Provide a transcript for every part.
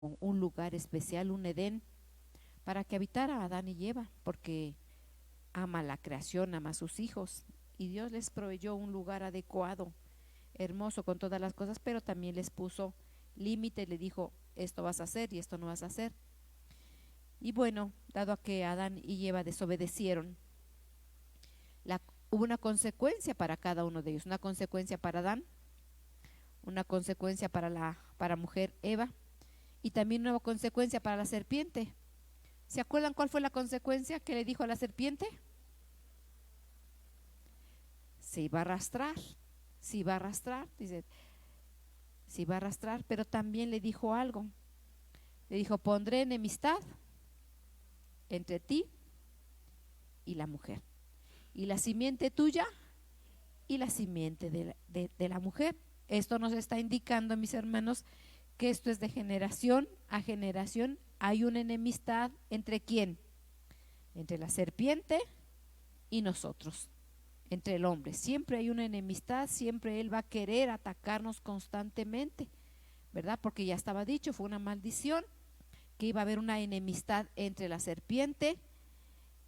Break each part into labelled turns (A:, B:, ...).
A: un lugar especial, un Edén, para que habitara Adán y Eva, porque ama la creación, ama a sus hijos, y Dios les proveyó un lugar adecuado, hermoso con todas las cosas, pero también les puso límite, le dijo, esto vas a hacer y esto no vas a hacer. Y bueno, dado a que Adán y Eva desobedecieron, la, hubo una consecuencia para cada uno de ellos, una consecuencia para Adán, una consecuencia para mujer Eva, y también una consecuencia para la serpiente. ¿Se acuerdan cuál fue la consecuencia que le dijo a la serpiente? Se iba a arrastrar, se iba a arrastrar, dice, se iba a arrastrar, pero también le dijo algo. Le dijo, pondré enemistad entre ti y la mujer, y la simiente tuya y la simiente de la mujer. Esto nos está indicando, mis hermanos, que esto es de generación a generación. Hay una enemistad entre ¿quién? Entre la serpiente y nosotros, entre el hombre. Siempre hay una enemistad, siempre él va a querer atacarnos constantemente, ¿verdad? Porque ya estaba dicho, fue una maldición, que iba a haber una enemistad entre la serpiente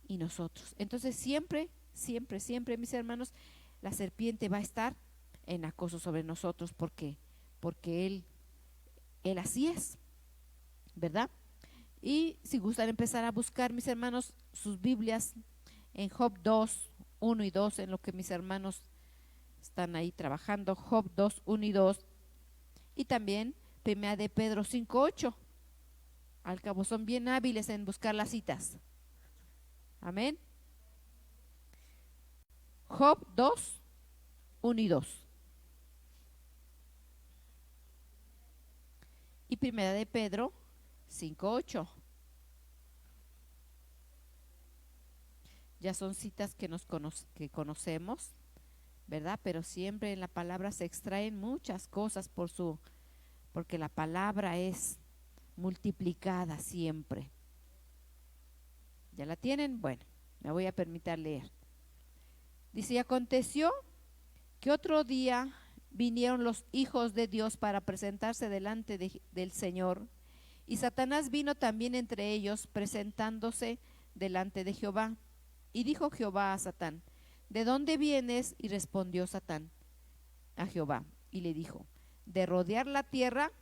A: y nosotros. Entonces siempre, siempre, siempre, mis hermanos, la serpiente va a estar en acoso sobre nosotros, porque él así es, ¿verdad? Y si gustan empezar a buscar, mis hermanos, sus Biblias en Job 2, 1 y 2, en lo que mis hermanos están ahí trabajando, Job 2, 1 y 2, y también Primera de Pedro 5, 8. Al cabo son bien hábiles en buscar las citas. Amén. Job 2, 1 y 2. Y Primera de Pedro 5, 8. Ya son citas que conocemos, ¿verdad? Pero siempre en la palabra se extraen muchas cosas porque la palabra es multiplicada siempre. ¿Ya la tienen? Bueno, me voy a permitir leer. Dice, y aconteció que otro día vinieron los hijos de Dios para presentarse delante del Señor, y Satanás vino también entre ellos, presentándose delante de Jehová. Y dijo Jehová a Satán, ¿de dónde vienes? Y respondió Satán a Jehová, y le dijo, de rodear la tierra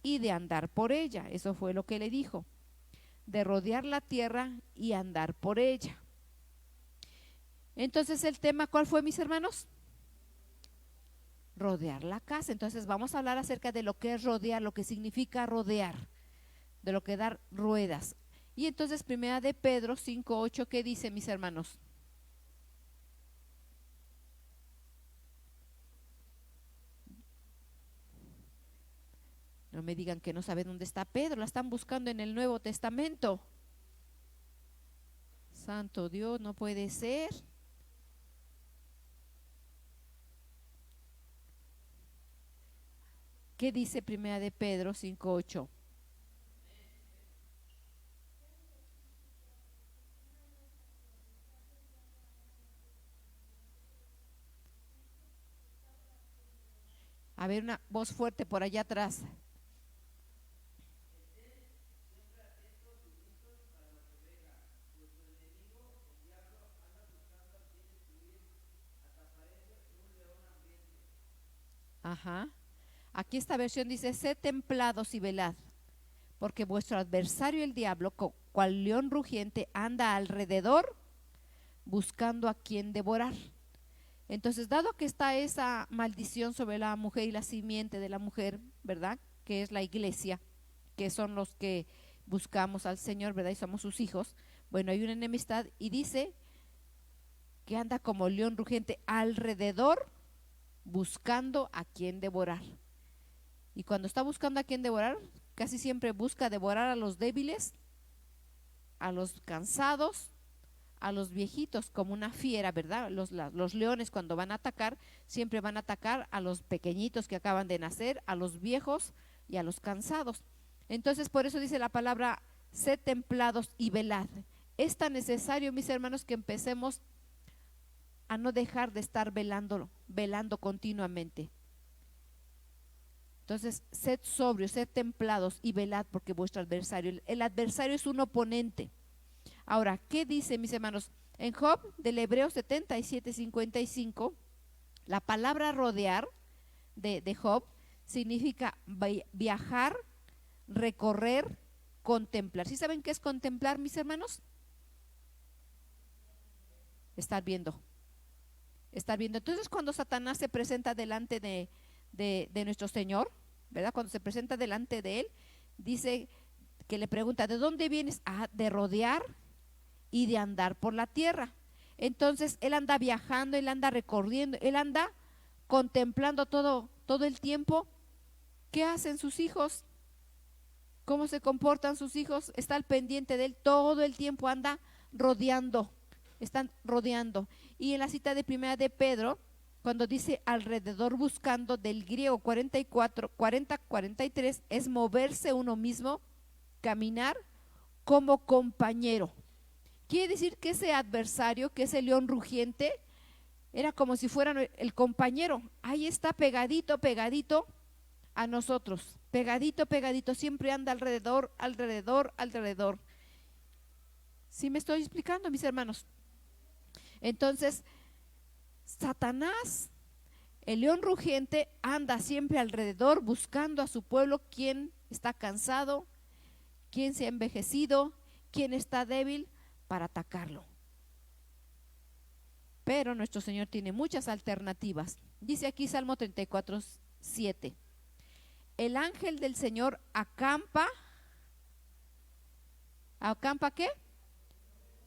A: y de andar por ella. Eso fue lo que le dijo, de rodear la tierra y andar por ella. Entonces el tema, ¿cuál fue, mis hermanos? Rodear la casa. Entonces vamos a hablar acerca de lo que es rodear, lo que significa rodear, de lo que dar ruedas. Y entonces Primera de Pedro 5, 8, ¿qué dice, mis hermanos? No me digan que no saben dónde está Pedro, la están buscando en el Nuevo Testamento. Santo Dios, no puede ser. ¿Qué dice Primera de Pedro 5, 8? A ver, una voz fuerte por allá atrás. Ajá. Aquí esta versión dice, sed templados y velad, porque vuestro adversario el diablo, cual león rugiente, anda alrededor buscando a quien devorar. Entonces, dado que está esa maldición sobre la mujer y la simiente de la mujer, ¿verdad? Que es la iglesia, que son los que buscamos al Señor, ¿verdad? Y somos sus hijos. Bueno, hay una enemistad y dice que anda como león rugiente alrededor buscando a quien devorar. Y cuando está buscando a quien devorar, casi siempre busca devorar a los débiles, a los cansados, a los viejitos, como una fiera, ¿verdad? Los leones cuando van a atacar, siempre van a atacar a los pequeñitos que acaban de nacer, a los viejos y a los cansados. Entonces, por eso dice la palabra, sed templados y velad. Es tan necesario, mis hermanos, que empecemos a no dejar de estar velando continuamente. Entonces, sed sobrios, sed templados y velad, porque vuestro adversario, el adversario es un oponente. Ahora, ¿qué dice, mis hermanos? En Job, del Hebreo 77:55, la palabra rodear de Job significa viajar, recorrer, contemplar. ¿Sí saben qué es contemplar, mis hermanos? Estar viendo. Estar viendo. Entonces, cuando Satanás se presenta delante de nuestro Señor, ¿verdad? Cuando se presenta delante de Él, dice que le pregunta, ¿de dónde vienes? Ah, de rodear y de andar por la tierra. Entonces, Él anda viajando, Él anda recorriendo, Él anda contemplando todo el tiempo. ¿Qué hacen sus hijos? ¿Cómo se comportan sus hijos? Está al pendiente de Él, todo el tiempo anda rodeando, están rodeando. Y en la cita de primera de Pedro, cuando dice alrededor buscando, del griego 40-43, es moverse uno mismo, caminar como compañero. Quiere decir que ese adversario, que ese león rugiente, era como si fuera el compañero. Ahí está pegadito, pegadito a nosotros, pegadito, pegadito, siempre anda alrededor, alrededor, alrededor. ¿Sí me estoy explicando, mis hermanos? Entonces, Satanás, el león rugiente, anda siempre alrededor buscando a su pueblo, quien está cansado, quien se ha envejecido, quien está débil, para atacarlo. Pero nuestro Señor tiene muchas alternativas. Dice aquí Salmo 34:7: el ángel del Señor acampa ¿qué?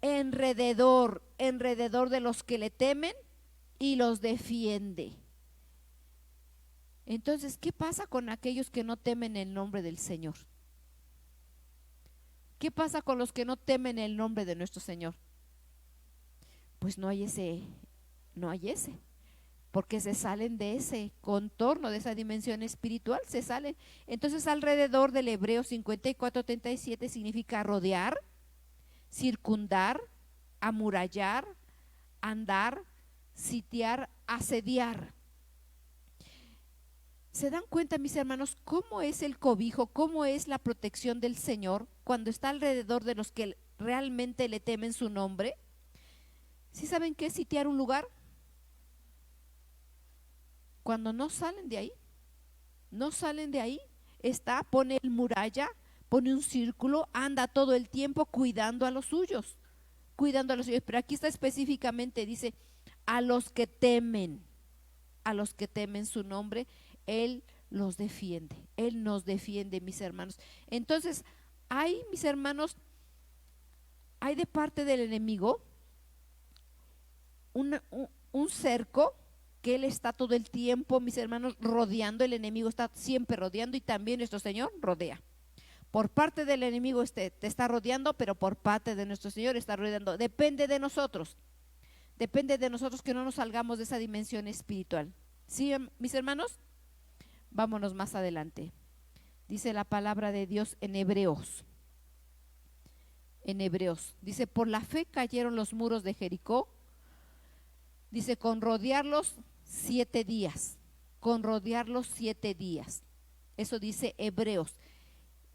A: Alrededor de los que le temen y los defiende. Entonces, ¿qué pasa con aquellos que no temen el nombre del Señor? ¿Qué pasa con los que no temen el nombre de nuestro Señor? Pues no hay ese, porque se salen de ese contorno, de esa dimensión espiritual, se salen. Entonces, alrededor del Hebreo 54:37 significa rodear, circundar, amurallar, andar, sitiar, asediar. ¿Se dan cuenta, mis hermanos, cómo es el cobijo, cómo es la protección del Señor cuando está alrededor de los que realmente le temen su nombre? ¿Sí saben qué es sitiar un lugar? Cuando no salen de ahí, pone el muralla, pone un círculo, anda todo el tiempo cuidando a los suyos, pero aquí está específicamente, dice, a los que temen su nombre, Él los defiende, Él nos defiende, mis hermanos. Entonces, mis hermanos, hay de parte del enemigo un cerco, que Él está todo el tiempo, mis hermanos, rodeando. El enemigo está siempre rodeando, y también nuestro Señor rodea. Por parte del enemigo te está rodeando, pero por parte de nuestro Señor está rodeando. Depende de nosotros que no nos salgamos de esa dimensión espiritual. ¿Sí, mis hermanos? Vámonos más adelante. Dice la palabra de Dios en Hebreos. Dice, por la fe cayeron los muros de Jericó. Dice, con rodearlos 7 días. Eso dice Hebreos.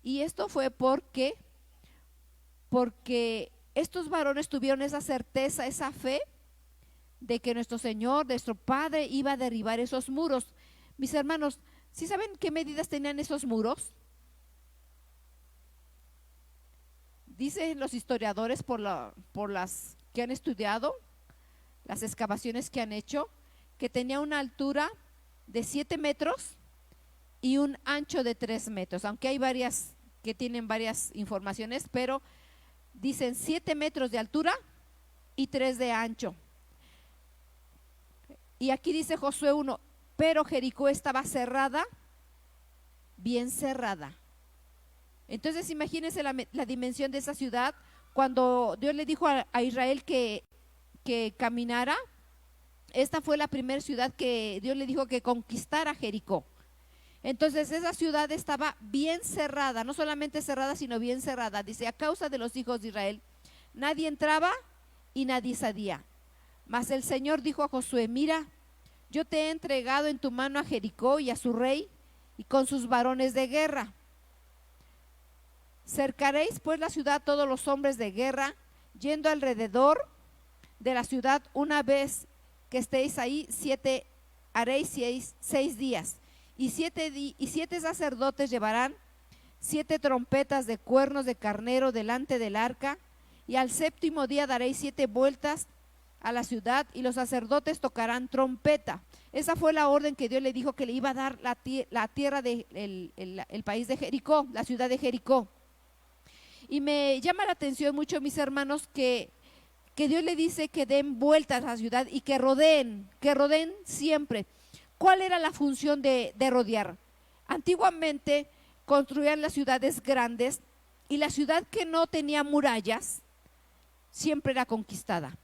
A: Y esto fue porque estos varones tuvieron esa certeza, esa fe de que nuestro Señor, nuestro Padre, iba a derribar esos muros. Mis hermanos, ¿sí saben qué medidas tenían esos muros? Dicen los historiadores, por las que han estudiado, las excavaciones que han hecho, que tenía una altura de 7 metros y un ancho de 3 metros, aunque hay varias que tienen varias informaciones, pero dicen 7 metros de altura y 3 de ancho. Y aquí dice Josué 1, pero Jericó estaba cerrada, bien cerrada. Entonces imagínense la dimensión de esa ciudad. Cuando Dios le dijo a Israel que caminara, esta fue la primera ciudad que Dios le dijo que conquistara, Jericó. Entonces esa ciudad estaba bien cerrada, no solamente cerrada, sino bien cerrada. Dice, a causa de los hijos de Israel, nadie entraba y nadie salía. Mas el Señor dijo a Josué, mira, yo te he entregado en tu mano a Jericó y a su rey y con sus varones de guerra. Cercaréis pues la ciudad todos los hombres de guerra, yendo alrededor de la ciudad una vez que estéis ahí, haréis 6 días. Y siete sacerdotes llevarán 7 trompetas de cuernos de carnero delante del arca, y al 7º día daréis 7 vueltas a la ciudad, y los sacerdotes tocarán trompeta. Esa fue la orden que Dios le dijo que le iba a dar la tierra el país de Jericó, la ciudad de Jericó. Y me llama la atención mucho, mis hermanos, que Dios le dice que den vueltas a la ciudad y que rodeen siempre. ¿Cuál era la función de rodear? Antiguamente construían las ciudades grandes, y la ciudad que no tenía murallas siempre era conquistada.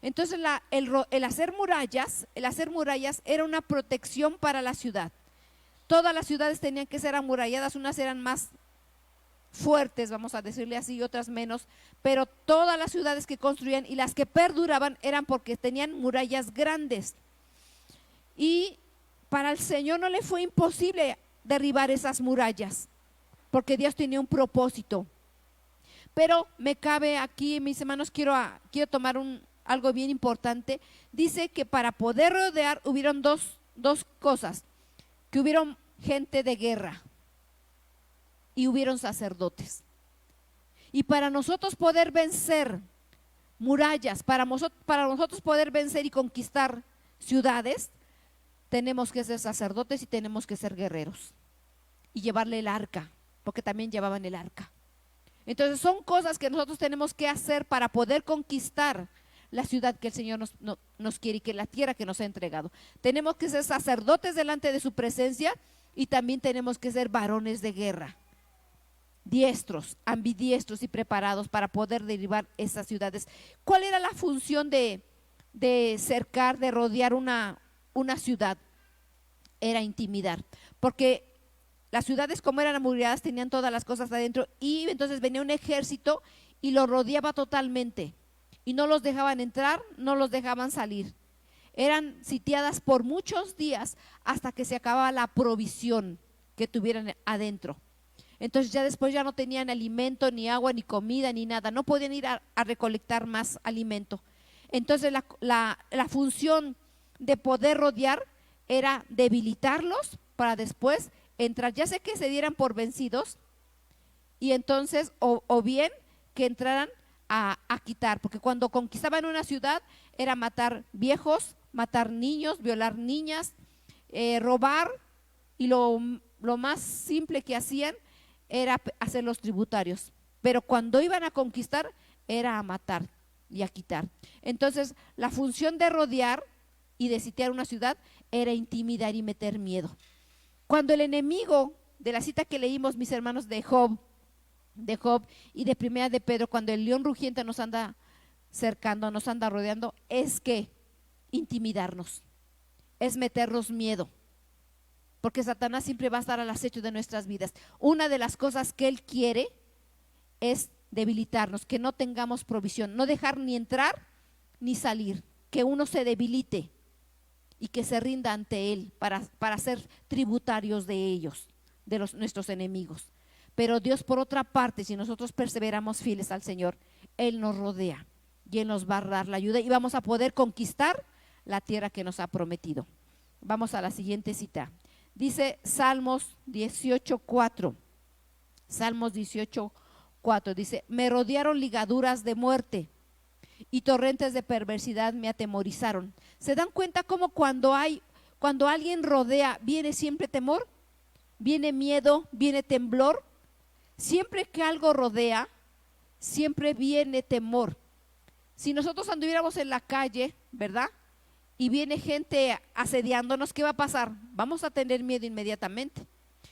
A: Entonces el hacer murallas era una protección para la ciudad. Todas las ciudades tenían que ser amuralladas, unas eran más fuertes, vamos a decirle así, y otras menos, pero todas las ciudades que construían y las que perduraban eran porque tenían murallas grandes. Y para el Señor no le fue imposible derribar esas murallas, porque Dios tenía un propósito. Pero me cabe aquí, mis hermanos, quiero tomar algo bien importante. Dice que para poder rodear hubieron dos cosas, que hubieron gente de guerra y hubieron sacerdotes. Y para nosotros poder vencer murallas, para nosotros poder vencer y conquistar ciudades, tenemos que ser sacerdotes y tenemos que ser guerreros y llevarle el arca, porque también llevaban el arca. Entonces son cosas que nosotros tenemos que hacer para poder conquistar la ciudad que el Señor nos quiere, y que la tierra que nos ha entregado. Tenemos que ser sacerdotes delante de su presencia, y también tenemos que ser varones de guerra, diestros, ambidiestros y preparados para poder derribar esas ciudades. ¿Cuál era la función de cercar, de rodear una ciudad? Era intimidar, porque las ciudades, como eran amuralladas, tenían todas las cosas adentro, y entonces venía un ejército y lo rodeaba totalmente, y no los dejaban entrar, no los dejaban salir. Eran sitiadas por muchos días hasta que se acababa la provisión que tuvieran adentro. Entonces ya después ya no tenían alimento, ni agua, ni comida, ni nada. No podían ir a recolectar más alimento. Entonces la función de poder rodear era debilitarlos para después entrar. Ya sé que se dieran por vencidos, y entonces o bien que entraran a quitar, porque cuando conquistaban una ciudad era matar viejos, matar niños, violar niñas, robar, y lo más simple que hacían era hacerlos tributarios. Pero cuando iban a conquistar era a matar y a quitar. Entonces la función de rodear y de sitiar una ciudad era intimidar y meter miedo. Cuando el enemigo, de la cita que leímos, mis hermanos, de Job y de Primera de Pedro, cuando el león rugiente nos anda cercando, nos anda rodeando, es que intimidarnos, es meternos miedo, porque Satanás siempre va a estar al acecho de nuestras vidas. Una de las cosas que él quiere es debilitarnos, que no tengamos provisión, no dejar ni entrar ni salir, que uno se debilite y que se rinda ante él para ser tributarios de ellos, de nuestros enemigos. Pero Dios, por otra parte, si nosotros perseveramos fieles al Señor, Él nos rodea y Él nos va a dar la ayuda, y vamos a poder conquistar la tierra que nos ha prometido. Vamos a la siguiente cita. Dice Salmos 18:4. Salmos 18:4 dice: me rodearon ligaduras de muerte, y torrentes de perversidad me atemorizaron. ¿Se dan cuenta cómo cuando alguien rodea, viene siempre temor, viene miedo, viene temblor? Siempre que algo rodea, siempre viene temor. Si nosotros anduviéramos en la calle, ¿verdad?, y viene gente asediándonos, ¿qué va a pasar? Vamos a tener miedo inmediatamente.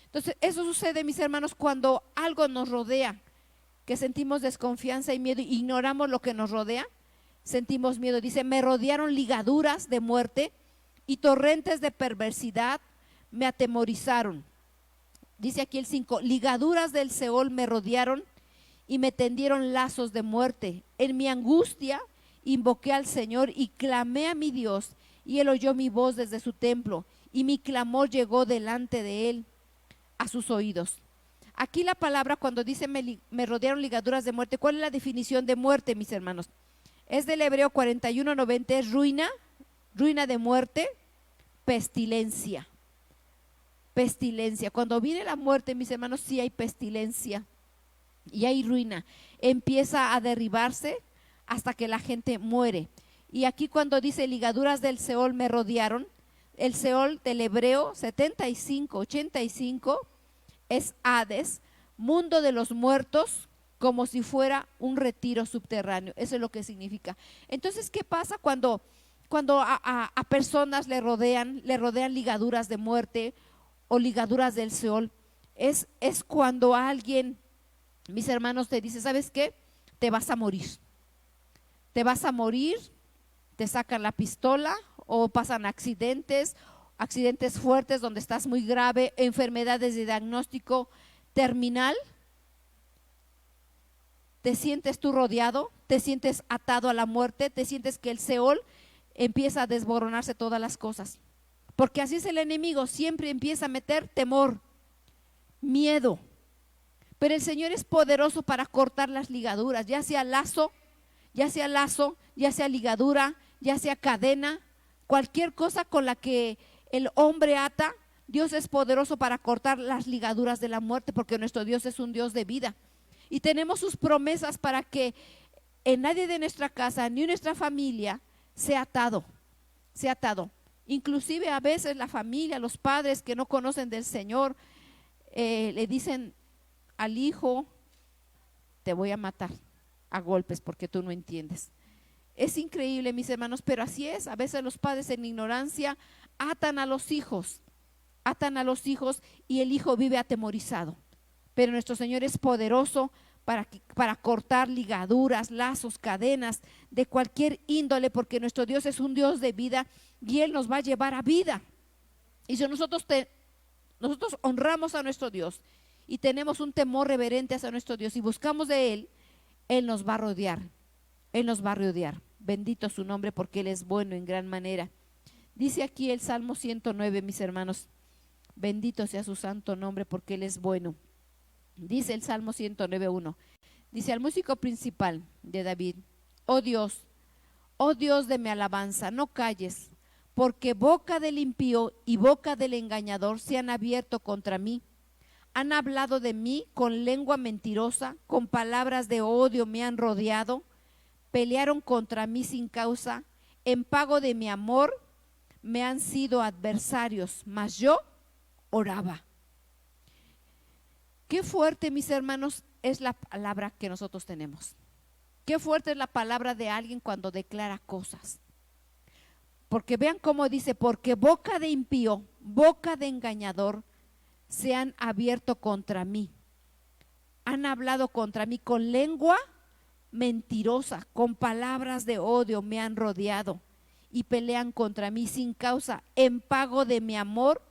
A: Entonces eso sucede, mis hermanos, cuando algo nos rodea, que sentimos desconfianza y miedo, ignoramos lo que nos rodea, sentimos miedo. Dice: me rodearon ligaduras de muerte, y torrentes de perversidad me atemorizaron. Dice aquí el 5: ligaduras del Seol me rodearon y me tendieron lazos de muerte. En mi angustia invoqué al Señor y clamé a mi Dios, y Él oyó mi voz desde su templo, y mi clamor llegó delante de Él. a sus oídos. Aquí la palabra cuando dice me rodearon ligaduras de muerte, ¿cuál es la definición de muerte, mis hermanos? Es del Hebreo 41:90, es ruina, ruina de muerte, pestilencia. Pestilencia. Cuando viene la muerte, mis hermanos, sí hay pestilencia y hay ruina. Empieza a derribarse hasta que la gente muere. Y aquí cuando dice ligaduras del Seol me rodearon, el Seol del Hebreo 75:85 es Hades, mundo de los muertos, como si fuera un retiro subterráneo. Eso es lo que significa. Entonces, ¿qué pasa cuando a personas le rodean ligaduras de muerte o ligaduras del Seol? Es cuando alguien, mis hermanos, te dice, ¿sabes qué? Te vas a morir. Te vas a morir, te sacan la pistola o pasan accidentes fuertes donde estás muy grave, enfermedades de diagnóstico terminal. Te sientes tú rodeado, te sientes atado a la muerte, te sientes que el Seol empieza a desmoronarse todas las cosas. Porque así es el enemigo, siempre empieza a meter temor, miedo. Pero el Señor es poderoso para cortar las ligaduras, ya sea lazo, ya sea ligadura, ya sea cadena, cualquier cosa con la que el hombre ata. Dios es poderoso para cortar las ligaduras de la muerte, porque nuestro Dios es un Dios de vida. Y tenemos sus promesas para que en nadie de nuestra casa ni nuestra familia sea atado. Inclusive a veces la familia, los padres que no conocen del Señor, le dicen al hijo, te voy a matar a golpes porque tú no entiendes. Es increíble, mis hermanos, pero así es. A veces los padres en ignorancia atan a los hijos y el hijo vive atemorizado. Pero nuestro Señor es poderoso para cortar ligaduras, lazos, cadenas de cualquier índole, porque nuestro Dios es un Dios de vida y Él nos va a llevar a vida. Y si nosotros honramos a nuestro Dios y tenemos un temor reverente hacia nuestro Dios y buscamos de Él, Él nos va a rodear. Bendito su nombre, porque Él es bueno en gran manera. Dice aquí el Salmo 109, mis hermanos, bendito sea su santo nombre, porque Él es bueno. Dice el Salmo 109:1, dice al músico principal de David, oh Dios de mi alabanza, no calles, porque boca del impío y boca del engañador se han abierto contra mí. Han hablado de mí con lengua mentirosa, con palabras de odio me han rodeado, pelearon contra mí sin causa, en pago de mi amor me han sido adversarios, mas yo oraba. Qué fuerte, mis hermanos, es la palabra que nosotros tenemos. Qué fuerte es la palabra de alguien cuando declara cosas. Porque vean cómo dice, porque boca de impío, boca de engañador se han abierto contra mí. Han hablado contra mí con lengua mentirosa, con palabras de odio me han rodeado y pelean contra mí sin causa. En pago de mi amor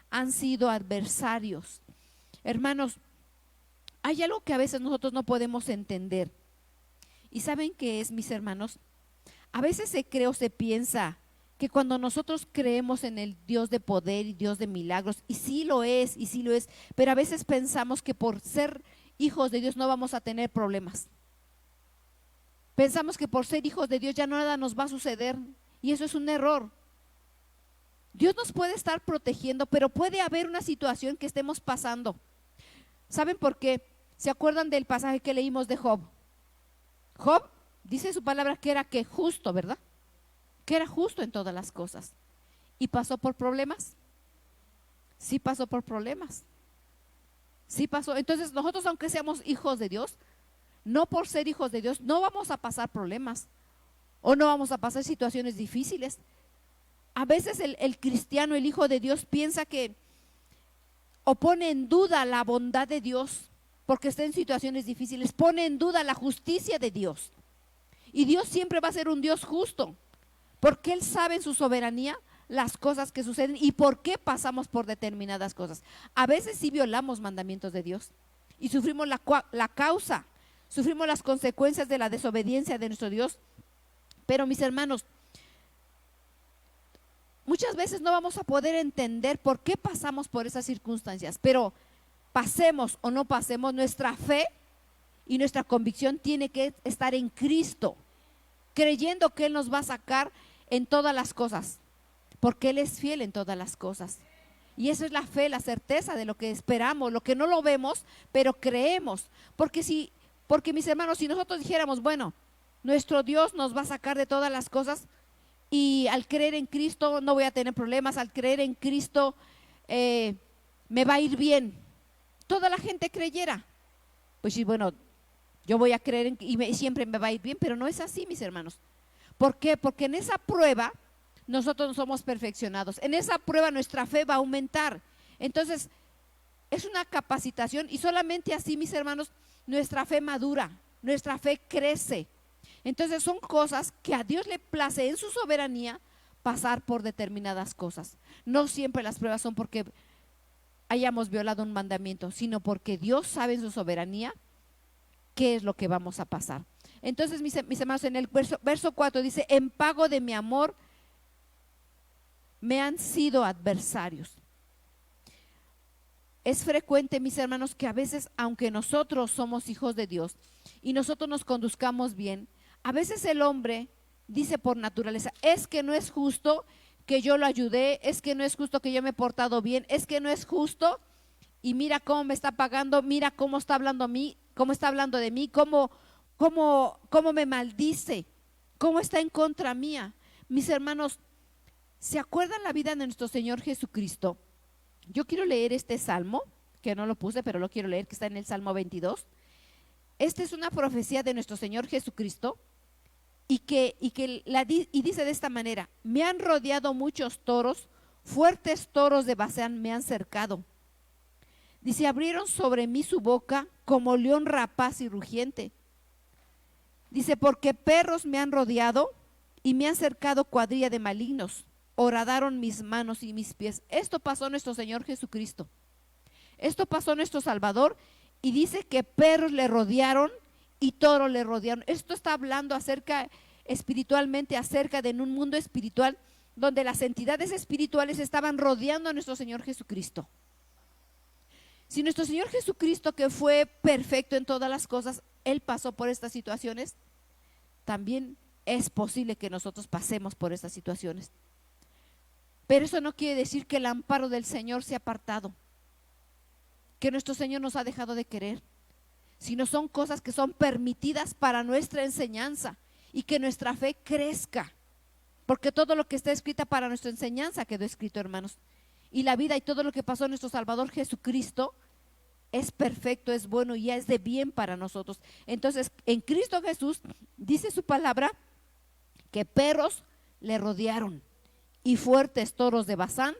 A: han sido adversarios. Hermanos, hay algo que a veces nosotros no podemos entender. ¿Y saben qué es, mis hermanos? A veces se cree o se piensa que cuando nosotros creemos en el Dios de poder y Dios de milagros, y sí lo es, pero a veces pensamos que por ser hijos de Dios no vamos a tener problemas. Pensamos que por ser hijos de Dios ya nada nos va a suceder, y eso es un error. Dios nos puede estar protegiendo, pero puede haber una situación que estemos pasando. ¿Saben por qué? ¿Se acuerdan del pasaje que leímos de Job? Job dice su palabra que era que justo, ¿verdad? Que era justo en todas las cosas. ¿Y pasó por problemas? Sí pasó por problemas. Sí pasó. Entonces nosotros, aunque seamos hijos de Dios, no por ser hijos de Dios no vamos a pasar problemas o no vamos a pasar situaciones difíciles. A veces el cristiano, el hijo de Dios, piensa que o pone en duda la bondad de Dios porque está en situaciones difíciles, pone en duda la justicia de Dios. Y Dios siempre va a ser un Dios justo, porque Él sabe en su soberanía las cosas que suceden y por qué pasamos por determinadas cosas. A veces sí violamos mandamientos de Dios y sufrimos la causa, sufrimos las consecuencias de la desobediencia de nuestro Dios. Pero mis hermanos, muchas veces no vamos a poder entender por qué pasamos por esas circunstancias, pero pasemos o no pasemos, nuestra fe y nuestra convicción tiene que estar en Cristo, creyendo que Él nos va a sacar en todas las cosas, porque Él es fiel en todas las cosas. Y eso es la fe, la certeza de lo que esperamos, lo que no lo vemos, pero creemos. Porque mis hermanos, si nosotros dijéramos, bueno, nuestro Dios nos va a sacar de todas las cosas, y al creer en Cristo no voy a tener problemas, al creer en Cristo me va a ir bien, toda la gente creyera, pues sí, bueno, yo voy a creer y siempre me va a ir bien, pero no es así, mis hermanos. ¿Por qué? Porque en esa prueba nosotros no somos perfeccionados, en esa prueba nuestra fe va a aumentar. Entonces es una capacitación, y solamente así, mis hermanos, nuestra fe madura, nuestra fe crece. Entonces son cosas que a Dios le place en su soberanía pasar por determinadas cosas. No siempre las pruebas son porque hayamos violado un mandamiento, sino porque Dios sabe en su soberanía qué es lo que vamos a pasar. Entonces, mis hermanos, en el verso 4 dice: en pago de mi amor me han sido adversarios. Es frecuente, mis hermanos, que a veces, aunque nosotros somos hijos de Dios y nosotros nos conduzcamos bien, a veces el hombre dice por naturaleza: es que no es justo que yo lo ayudé, es que no es justo que yo me he portado bien, es que no es justo, y mira cómo me está pagando, mira cómo está hablando a mí, cómo está hablando de mí, cómo me maldice, cómo está en contra mía. Mis hermanos, ¿se acuerdan la vida de nuestro Señor Jesucristo? Yo quiero leer este salmo, que no lo puse, pero lo quiero leer, que está en el Salmo 22. Esta es una profecía de nuestro Señor Jesucristo, y dice de esta manera: me han rodeado muchos toros, fuertes toros de Basán me han cercado. Dice: abrieron sobre mí su boca como león rapaz y rugiente. Dice: porque perros me han rodeado y me han cercado cuadrilla de malignos. Horadaron mis manos y mis pies. Esto pasó a nuestro Señor Jesucristo. Esto pasó a nuestro Salvador, y dice que perros le rodearon y toros le rodearon. Esto está hablando espiritualmente acerca de un mundo espiritual donde las entidades espirituales estaban rodeando a nuestro Señor Jesucristo. Si nuestro Señor Jesucristo, que fue perfecto en todas las cosas, Él pasó por estas situaciones, también es posible que nosotros pasemos por estas situaciones. Pero eso no quiere decir que el amparo del Señor se ha apartado, que nuestro Señor nos ha dejado de querer, sino son cosas que son permitidas para nuestra enseñanza y que nuestra fe crezca, porque todo lo que está escrito para nuestra enseñanza quedó escrito, hermanos. Y la vida y todo lo que pasó en nuestro Salvador Jesucristo es perfecto, es bueno y ya es de bien para nosotros. Entonces, en Cristo Jesús dice su palabra que perros le rodearon y fuertes toros de Basán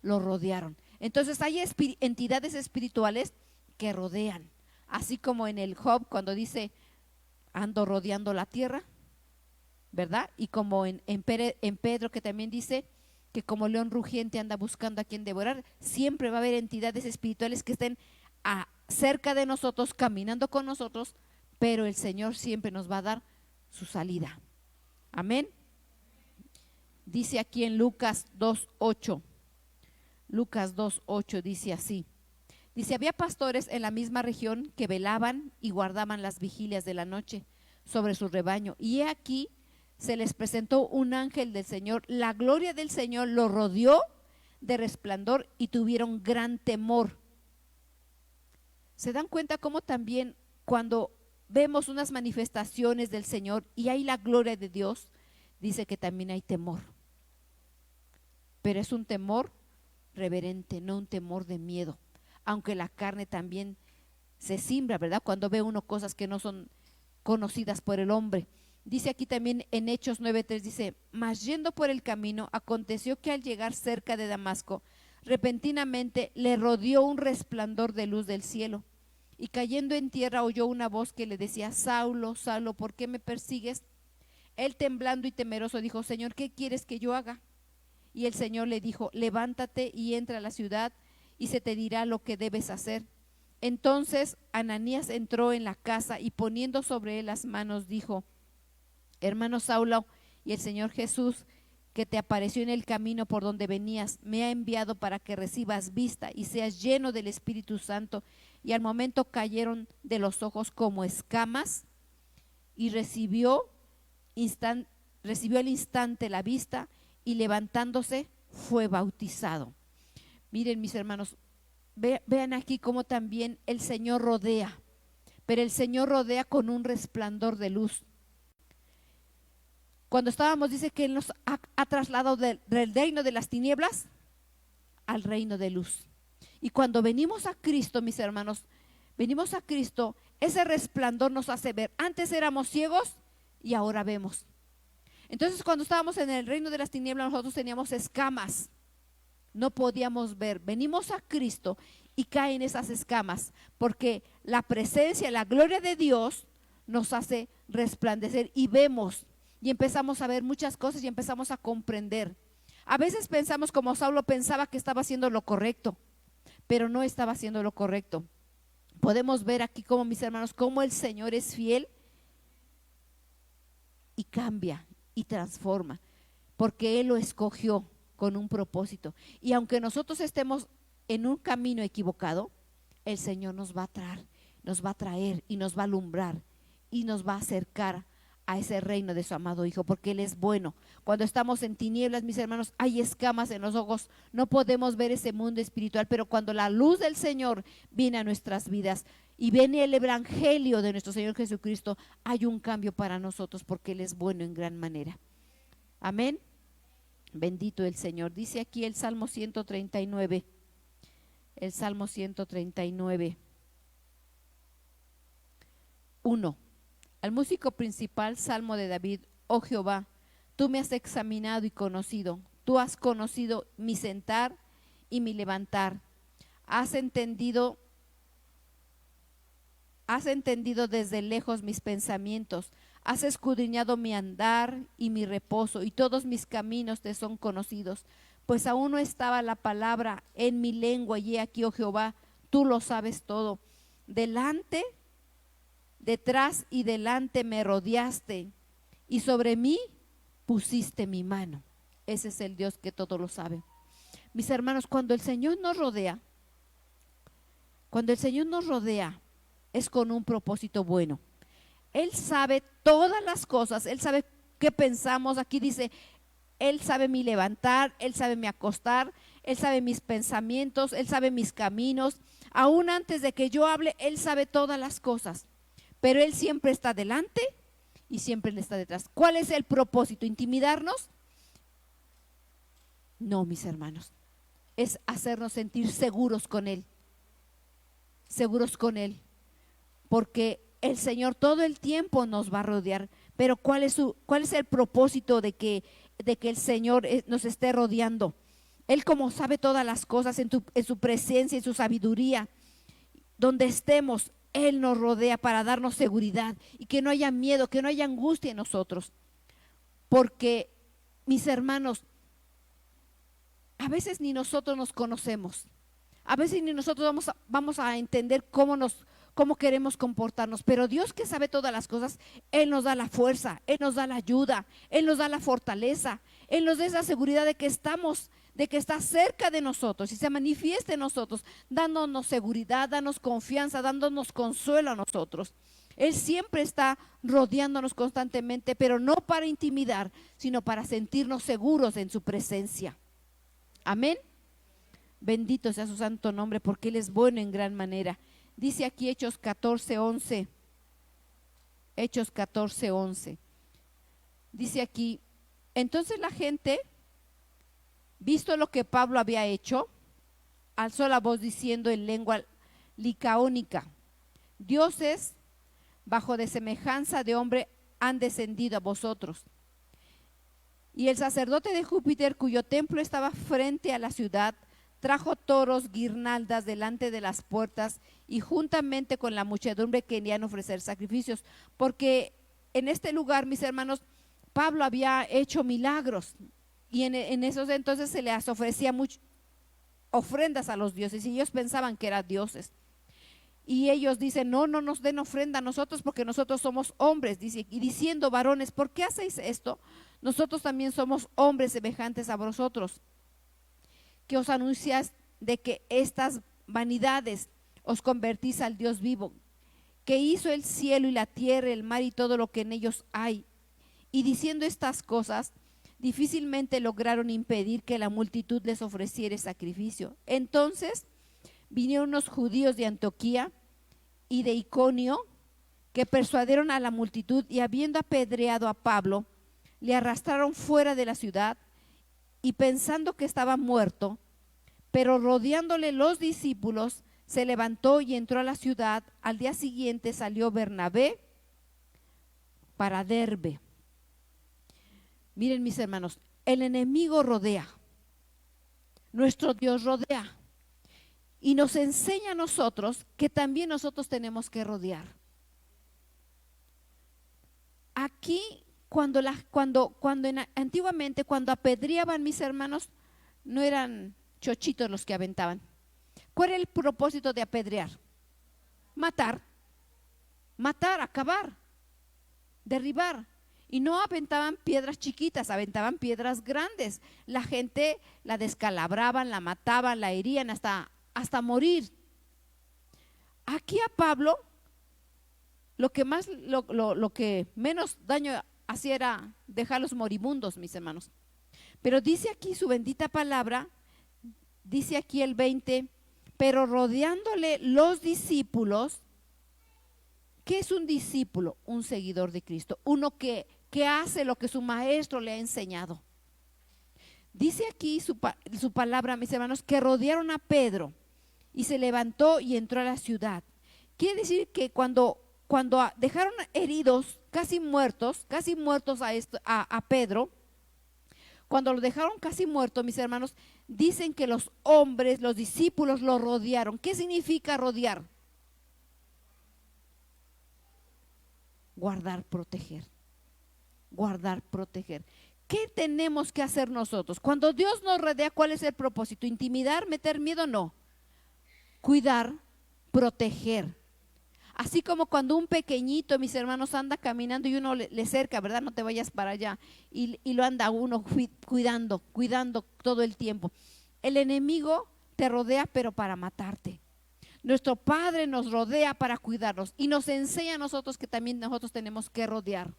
A: lo rodearon. Entonces hay entidades espirituales que rodean, así como en el Job cuando dice: ando rodeando la tierra, ¿verdad? Y como en Pedro, que también dice que como león rugiente anda buscando a quien devorar. Siempre va a haber entidades espirituales que estén cerca de nosotros, caminando con nosotros, pero el Señor siempre nos va a dar su salida. Amén. Dice aquí en Lucas 2:8. Lucas 2:8 dice así. Dice: había pastores en la misma región que velaban y guardaban las vigilias de la noche sobre su rebaño. Y he aquí, se les presentó un ángel del Señor, la gloria del Señor los rodeó de resplandor y tuvieron gran temor. ¿Se dan cuenta cómo también cuando vemos unas manifestaciones del Señor y hay la gloria de Dios, dice que también hay temor? Pero es un temor reverente, no un temor de miedo, aunque la carne también se simbra, ¿verdad? Cuando ve uno cosas que no son conocidas por el hombre. Dice aquí también en Hechos 9:3, dice: mas yendo por el camino, aconteció que al llegar cerca de Damasco, repentinamente le rodeó un resplandor de luz del cielo, y cayendo en tierra oyó una voz que le decía: Saulo, Saulo, ¿por qué me persigues? Él, temblando y temeroso, dijo: Señor, ¿qué quieres que yo haga? Y el Señor le dijo: levántate y entra a la ciudad, y se te dirá lo que debes hacer. Entonces Ananías entró en la casa y poniendo sobre él las manos dijo: hermano Saulo, y el Señor Jesús, que te apareció en el camino por donde venías, me ha enviado para que recibas vista y seas lleno del Espíritu Santo. Y al momento cayeron de los ojos como escamas y recibió al instante la vista y levantándose fue bautizado. Miren, mis hermanos, vean aquí cómo también el Señor rodea, pero el Señor rodea con un resplandor de luz. Cuando estábamos, dice que Él nos ha trasladado del reino de las tinieblas al reino de luz. Y cuando venimos a Cristo, mis hermanos, venimos a Cristo, ese resplandor nos hace ver. Antes éramos ciegos y ahora vemos. Entonces, cuando estábamos en el reino de las tinieblas, nosotros teníamos escamas, no podíamos ver. Venimos a Cristo y caen esas escamas, porque la presencia, la gloria de Dios nos hace resplandecer y vemos. Y empezamos a ver muchas cosas y empezamos a comprender. A veces pensamos como Saulo pensaba que estaba haciendo lo correcto, pero no estaba haciendo lo correcto. Podemos ver aquí como, mis hermanos, cómo el Señor es fiel y cambia y transforma, porque Él lo escogió con un propósito. Y aunque nosotros estemos en un camino equivocado, el Señor nos va a traer y nos va a alumbrar y nos va a acercar a ese reino de su amado Hijo, porque Él es bueno. Cuando estamos en tinieblas, mis hermanos, hay escamas en los ojos, no podemos ver ese mundo espiritual, pero cuando la luz del Señor viene a nuestras vidas y viene el evangelio de nuestro Señor Jesucristo, hay un cambio para nosotros, porque Él es bueno en gran manera. Amén. Bendito el Señor. Dice aquí el Salmo 139, el Salmo 139, 1. Al músico principal, Salmo de David. Oh Jehová, tú me has examinado y conocido, tú has conocido mi sentar y mi levantar, has entendido desde lejos mis pensamientos, has escudriñado mi andar y mi reposo, y todos mis caminos te son conocidos. Pues aún no estaba la palabra en mi lengua, y he aquí, oh Jehová, tú lo sabes todo. Detrás y delante me rodeaste, y sobre mí pusiste mi mano. Ese es el Dios que todo lo sabe. Mis hermanos, cuando el Señor nos rodea, es con un propósito bueno. Él sabe todas las cosas, Él sabe qué pensamos. Aquí dice, Él sabe mi levantar, Él sabe mi acostar, Él sabe mis pensamientos, Él sabe mis caminos. Aún antes de que yo hable, Él sabe todas las cosas. Pero Él siempre está delante y siempre Él está detrás. ¿Cuál es el propósito? ¿Intimidarnos? No, mis hermanos. Es hacernos sentir seguros con Él. Seguros con Él. Porque el Señor todo el tiempo nos va a rodear. Pero ¿cuál es el propósito de que el Señor nos esté rodeando? Él, como sabe todas las cosas, en su presencia, en su sabiduría, donde estemos, Él nos rodea para darnos seguridad y que no haya miedo, que no haya angustia en nosotros. Porque, mis hermanos, a veces ni nosotros nos conocemos. A veces ni nosotros vamos a entender cómo queremos comportarnos. Pero Dios, que sabe todas las cosas, Él nos da la fuerza, Él nos da la ayuda, Él nos da la fortaleza, Él nos da esa seguridad de que está cerca de nosotros y se manifiesta en nosotros, dándonos seguridad, dándonos confianza, dándonos consuelo a nosotros. Él siempre está rodeándonos constantemente, pero no para intimidar, sino para sentirnos seguros en su presencia. Amén. Bendito sea su santo nombre, porque Él es bueno en gran manera. Dice aquí Hechos 14:11. Hechos 14:11. Dice aquí, entonces la gente, visto lo que Pablo había hecho, alzó la voz diciendo en lengua licaónica: dioses bajo de semejanza de hombre han descendido a vosotros. Y el sacerdote de Júpiter, cuyo templo estaba frente a la ciudad, trajo toros, guirnaldas delante de las puertas, y juntamente con la muchedumbre querían ofrecer sacrificios, porque en este lugar, mis hermanos, Pablo había hecho milagros, y en esos entonces se les ofrecía ofrendas a los dioses, y ellos pensaban que eran dioses. Y ellos dicen, no, no nos den ofrenda a nosotros porque nosotros somos hombres. Dice, y diciendo, varones, ¿por qué hacéis esto? Nosotros también somos hombres semejantes a vosotros, que os anuncias de que estas vanidades os convertís al Dios vivo, que hizo el cielo y la tierra, el mar y todo lo que en ellos hay. Y diciendo estas cosas, difícilmente lograron impedir que la multitud les ofreciera sacrificio. Entonces vinieron unos judíos de Antioquía y de Iconio, que persuadieron a la multitud, y habiendo apedreado a Pablo, le arrastraron fuera de la ciudad, y pensando que estaba muerto, pero rodeándole los discípulos, se levantó y entró a la ciudad. Al día siguiente salió Bernabé para Derbe. Miren, mis hermanos, el enemigo rodea, nuestro Dios rodea, y nos enseña a nosotros que también nosotros tenemos que rodear. Aquí, antiguamente, cuando apedreaban, mis hermanos, no eran chochitos los que aventaban. ¿Cuál era el propósito de apedrear? Matar, acabar, derribar. Y no aventaban piedras chiquitas, aventaban piedras grandes. La gente la descalabraban, la mataban, la herían hasta morir. Aquí a Pablo, lo que menos daño hacía era dejarlos moribundos, mis hermanos. Pero dice aquí su bendita palabra, dice aquí el 20, pero rodeándole los discípulos. ¿Qué es un discípulo? Un seguidor de Cristo, uno que hace lo que su maestro le ha enseñado. Dice aquí su palabra, mis hermanos, que rodearon a Pedro y se levantó y entró a la ciudad. Quiere decir que cuando dejaron heridos, casi muertos a Pedro, cuando lo dejaron casi muerto, mis hermanos, dicen que los hombres, los discípulos lo rodearon. ¿Qué significa rodear? Guardar, proteger. Guardar, proteger. ¿Qué tenemos que hacer nosotros? Cuando Dios nos rodea, ¿cuál es el propósito? ¿Intimidar, meter miedo? No. Cuidar, proteger. Así como cuando un pequeñito, mis hermanos, anda caminando y uno le cerca, ¿verdad? No te vayas para allá. Y lo anda uno cuidando todo el tiempo. El enemigo te rodea, pero para matarte. Nuestro Padre nos rodea para cuidarnos y nos enseña a nosotros que también nosotros tenemos que rodear.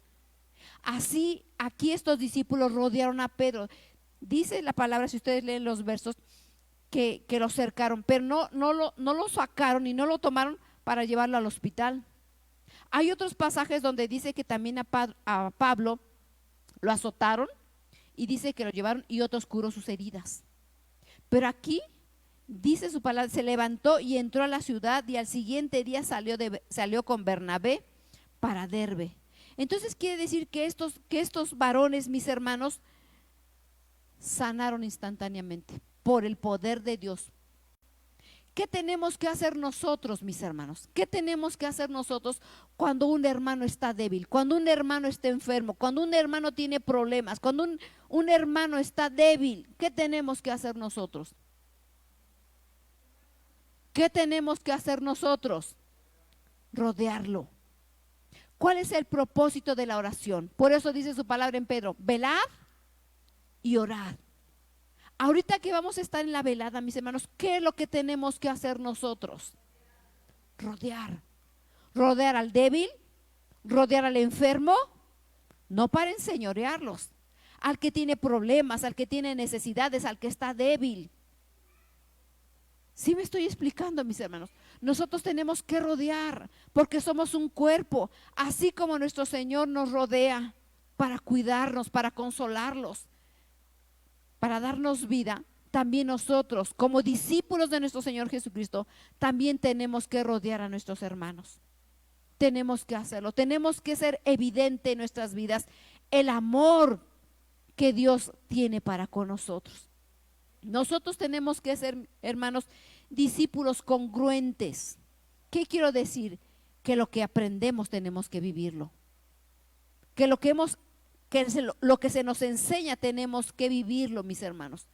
A: Así, aquí estos discípulos rodearon a Pedro. Dice la palabra, si ustedes leen los versos, que lo cercaron, pero no lo sacaron y no lo tomaron para llevarlo al hospital. Hay otros pasajes donde dice que también a Pablo lo azotaron y dice que lo llevaron y otros curó sus heridas. Pero aquí dice su palabra, se levantó y entró a la ciudad, y al siguiente día salió con Bernabé para Derbe. Entonces quiere decir que estos varones, mis hermanos, sanaron instantáneamente por el poder de Dios. ¿Qué tenemos que hacer nosotros, mis hermanos? ¿Qué tenemos que hacer nosotros cuando un hermano está débil, cuando un hermano está enfermo, cuando un hermano tiene problemas, cuando un hermano está débil? ¿Qué tenemos que hacer nosotros? ¿Qué tenemos que hacer nosotros? Rodearlo. ¿Cuál es el propósito de la oración? Por eso dice su palabra en Pedro, velad y orad. Ahorita que vamos a estar en la velada, mis hermanos, ¿qué es lo que tenemos que hacer nosotros? Rodear. Rodear al débil, rodear al enfermo, no para enseñorearlos, al que tiene problemas, al que tiene necesidades, al que está débil. ¿Sí me estoy explicando, mis hermanos? Nosotros tenemos que rodear porque somos un cuerpo, así como nuestro Señor nos rodea para cuidarnos, para consolarlos, para darnos vida. También nosotros, como discípulos de nuestro Señor Jesucristo, también tenemos que rodear a nuestros hermanos. Tenemos que hacerlo, tenemos que ser evidente en nuestras vidas el amor que Dios tiene para con nosotros. Nosotros tenemos que ser, hermanos, discípulos congruentes. ¿Qué quiero decir? Que lo que aprendemos tenemos que vivirlo. Que lo que se nos enseña tenemos que vivirlo, mis hermanos.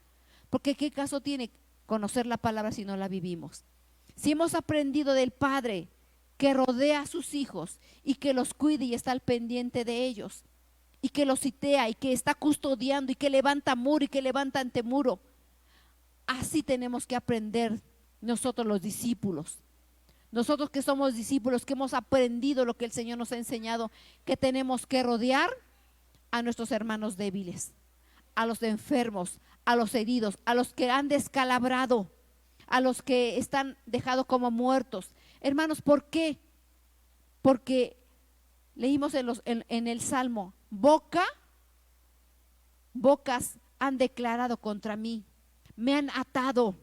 A: Porque ¿qué caso tiene conocer la palabra si no la vivimos? si hemos aprendido del Padre que rodea a sus hijos y que los cuida y está al pendiente de ellos, y que los citea y que está custodiando y que levanta muro y que levanta antemuro, así tenemos que aprender nosotros los discípulos. Nosotros que somos discípulos, que hemos aprendido lo que el Señor nos ha enseñado, que tenemos que rodear a nuestros hermanos débiles, a los enfermos, a los heridos, a los que han descalabrado, a los que están dejados como muertos. Hermanos, ¿por qué? Porque leímos en el Salmo, bocas han declarado contra mí, me han atado.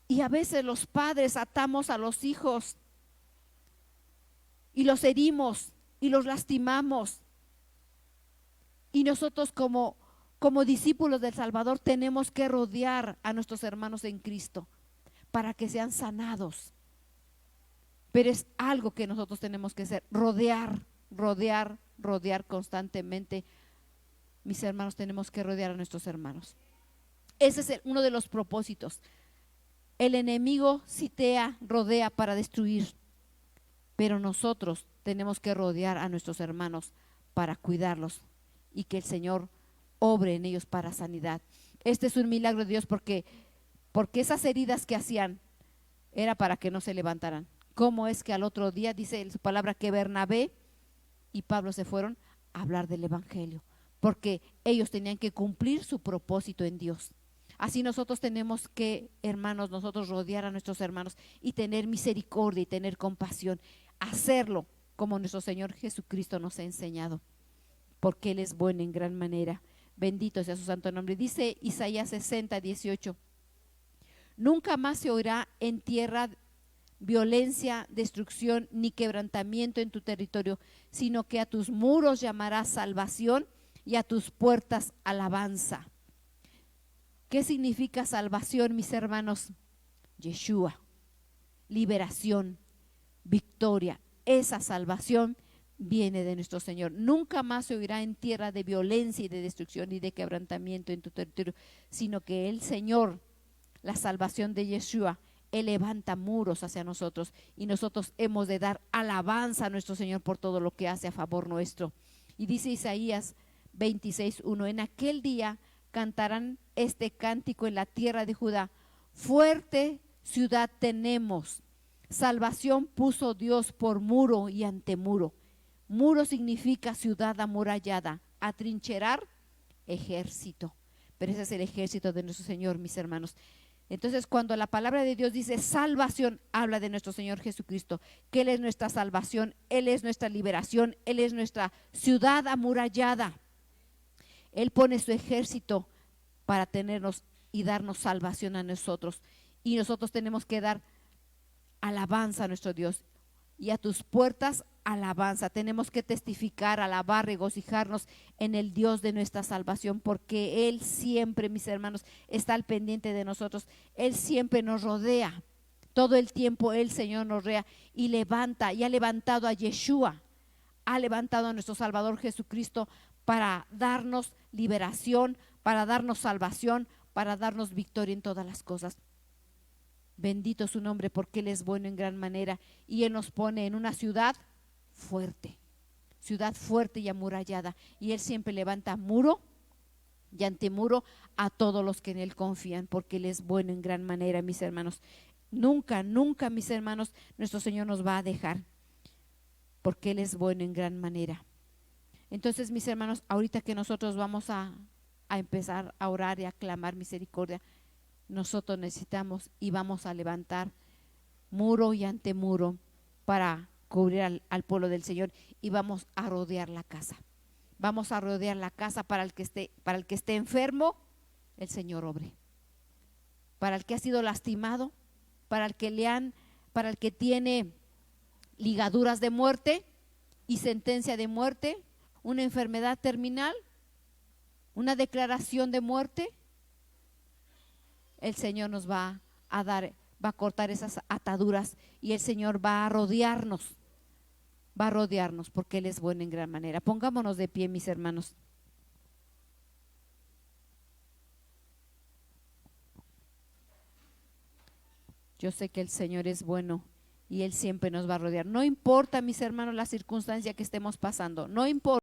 A: Y a veces los padres atamos a los hijos y los herimos y los lastimamos. Y nosotros como discípulos del Salvador tenemos que rodear a nuestros hermanos en Cristo para que sean sanados. Pero es algo que nosotros tenemos que hacer, rodear constantemente. Mis hermanos, tenemos que rodear a nuestros hermanos. Ese es uno de los propósitos. El enemigo citea, rodea para destruir, pero nosotros tenemos que rodear a nuestros hermanos para cuidarlos y que el Señor obre en ellos para sanidad. Este es un milagro de Dios porque esas heridas que hacían era para que no se levantaran. ¿Cómo es que al otro día dice su palabra que Bernabé y Pablo se fueron a hablar del evangelio? Porque ellos tenían que cumplir su propósito en Dios. Así nosotros tenemos que, hermanos, nosotros rodear a nuestros hermanos y tener misericordia y tener compasión, hacerlo como nuestro Señor Jesucristo nos ha enseñado, porque Él es bueno en gran manera. Bendito sea su santo nombre. Dice Isaías 60:18: nunca más se oirá en tierra violencia, destrucción ni quebrantamiento en tu territorio, sino que a tus muros llamarás salvación y a tus puertas alabanza. ¿Qué significa salvación, mis hermanos? Yeshua, liberación, victoria. Esa salvación viene de nuestro Señor. Nunca más se oirá en tierra de violencia y de destrucción y de quebrantamiento en tu territorio, sino que el Señor, la salvación de Yeshua, Él levanta muros hacia nosotros y nosotros hemos de dar alabanza a nuestro Señor por todo lo que hace a favor nuestro. Y dice Isaías 26:1: en aquel día cantarán este cántico en la tierra de Judá: fuerte ciudad tenemos, salvación puso Dios por muro y antemuro. Muro significa ciudad amurallada, atrincherar, ejército. Pero ese es el ejército de nuestro Señor, mis hermanos. Entonces, cuando la palabra de Dios dice salvación, habla de nuestro Señor Jesucristo, que Él es nuestra salvación, Él es nuestra liberación, Él es nuestra ciudad amurallada. Él pone su ejército para tenernos y darnos salvación a nosotros. Y nosotros tenemos que dar alabanza a nuestro Dios. Y a tus puertas alabanza. Tenemos que testificar, alabar, regocijarnos en el Dios de nuestra salvación, porque Él siempre, mis hermanos, está al pendiente de nosotros. Él siempre nos rodea. Todo el tiempo el Señor nos rodea y levanta, y ha levantado a Yeshua, ha levantado a nuestro Salvador Jesucristo para darnos liberación, para darnos salvación, para darnos victoria en todas las cosas. Bendito su nombre, porque Él es bueno en gran manera y Él nos pone en una ciudad fuerte y amurallada, y Él siempre levanta muro y antemuro a todos los que en Él confían, porque Él es bueno en gran manera, mis hermanos. Nunca, mis hermanos, nuestro Señor nos va a dejar, porque Él es bueno en gran manera. Entonces, mis hermanos, ahorita que nosotros vamos a empezar a orar y a clamar misericordia, nosotros necesitamos y vamos a levantar muro y antemuro para cubrir al pueblo del Señor, y vamos a rodear la casa. Vamos a rodear la casa para el que esté enfermo, el Señor obre. Para el que ha sido lastimado, para el que tiene ligaduras de muerte y sentencia de muerte, una enfermedad terminal, una declaración de muerte, el Señor nos va a dar, va a cortar esas ataduras, y el Señor va a rodearnos, porque Él es bueno en gran manera. Pongámonos de pie, mis hermanos. Yo sé que el Señor es bueno y Él siempre nos va a rodear. No importa, mis hermanos, la circunstancia que estemos pasando, no importa.